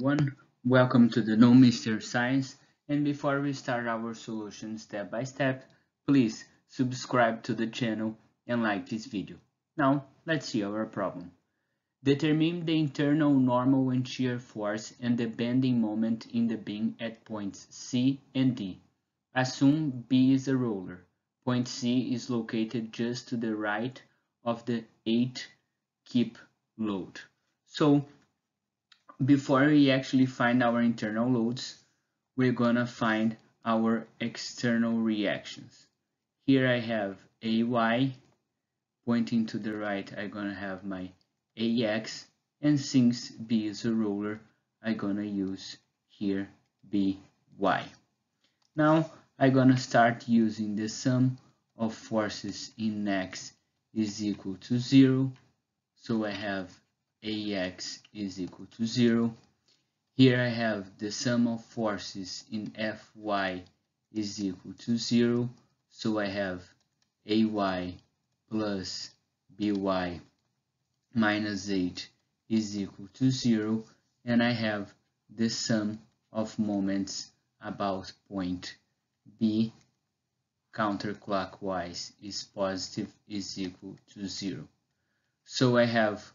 everyone, welcome to the No Mystery Science, and before we start our solution step by step, please subscribe to the channel and like this video. Now, let's see our problem. Determine the internal normal and shear force and the bending moment in the beam at points C and D. Assume B is a roller. Point C is located just to the right of the 8 kip load. So, before we actually find our internal loads, we're gonna find our external reactions. Here I have AY, pointing to the right I'm gonna have my AX, and since B is a roller, I'm gonna use here BY. Now I'm gonna start using the sum of forces in X is equal to 0, so I have AX is equal to 0. Here I have the sum of forces in Fy is equal to 0, so I have AY plus BY minus 8 is equal to 0, and I have the sum of moments about point B counterclockwise is positive is equal to 0. So I have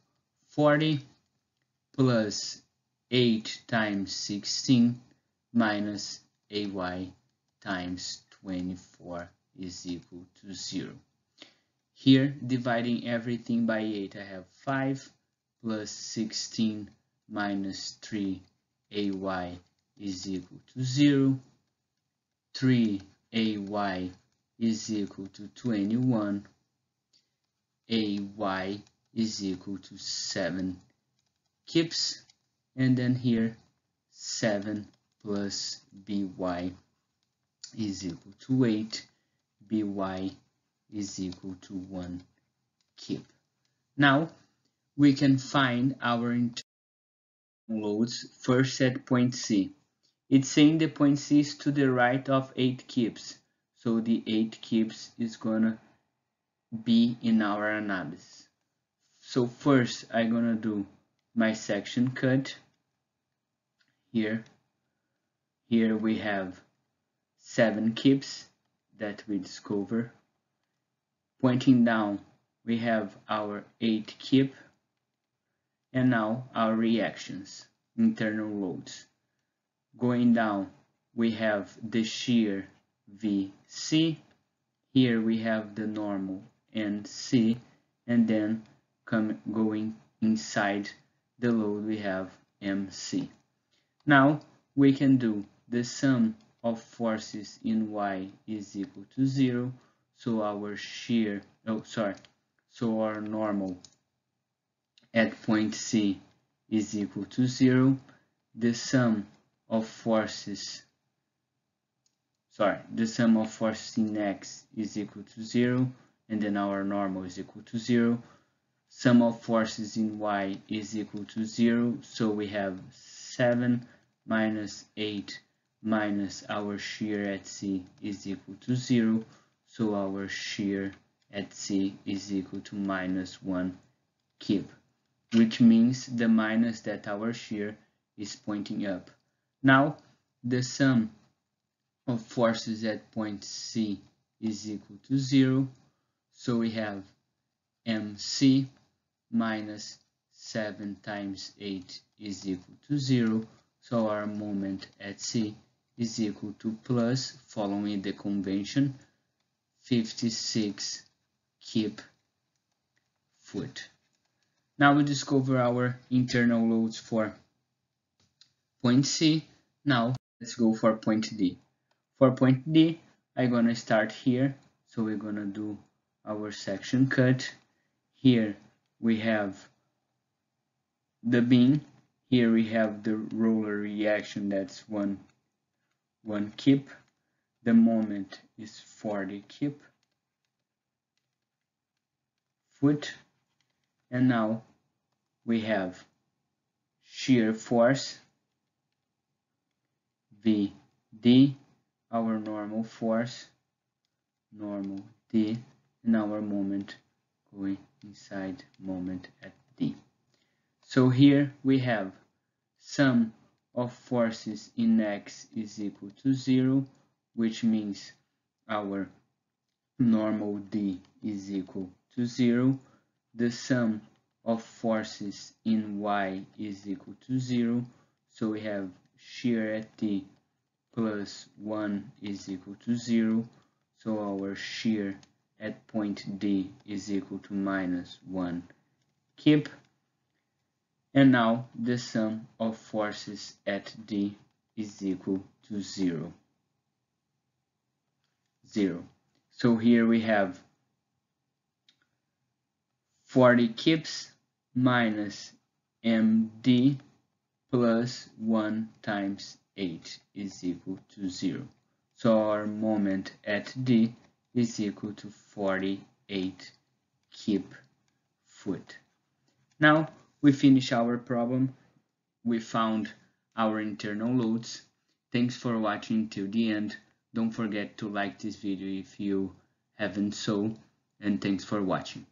40 plus 8 times 16 minus AY times 24 is equal to 0. Here, dividing everything by 8, I have 5 plus 16 minus 3 AY is equal to 0. 3 AY is equal to 21. AY is equal to 7 kips, and then here 7 plus BY is equal to 8. BY is equal to 1 kip. Now we can find our internal loads first at point C. It's saying the point C is to the right of 8 kips, so the 8 kips is gonna be in our analysis. So first I'm gonna do my section cut. Here we have 7 kips that we discover. Pointing down, we have our 8 kip, and now our reactions, internal loads. Going down, we have the shear VC. Here we have the normal NC, and then going inside the load we have MC. Now we can do the sum of forces in Y is equal to 0, so our shear, so our normal at point C is equal to 0. The sum of forces in X is equal to 0, and then our normal is equal to 0. Sum of forces in Y is equal to 0, so we have 7 minus 8 minus our shear at C is equal to 0, so our shear at C is equal to minus 1 kip, which means the minus that our shear is pointing up. Now the sum of forces at point C is equal to 0, so we have MC minus 7 times 8 is equal to 0, so our moment at C is equal to plus, following the convention, 56 kip foot. Now we discover our internal loads for point C. Now let's go for point D. For point D, I'm gonna start here, so we're gonna do our section cut. Here we have the beam. Here we have the roller reaction, that's one kip. The moment is 40 kip foot, and now we have shear force VD, our normal force, normal D, and our moment going inside moment at D. So here we have sum of forces in X is equal to 0, which means our normal D is equal to 0. The sum of forces in Y is equal to 0, so we have shear at T plus 1 is equal to 0, so our shear at point D is equal to minus 1 kip. And now the sum of forces at D is equal to 0. So here we have 40 kips minus md plus 1 times 8 is equal to 0. So our moment at D is equal to 48 kip foot. Now we finish our problem. We found our internal loads. Thanks for watching till the end. Don't forget to like this video if you haven't so, and thanks for watching.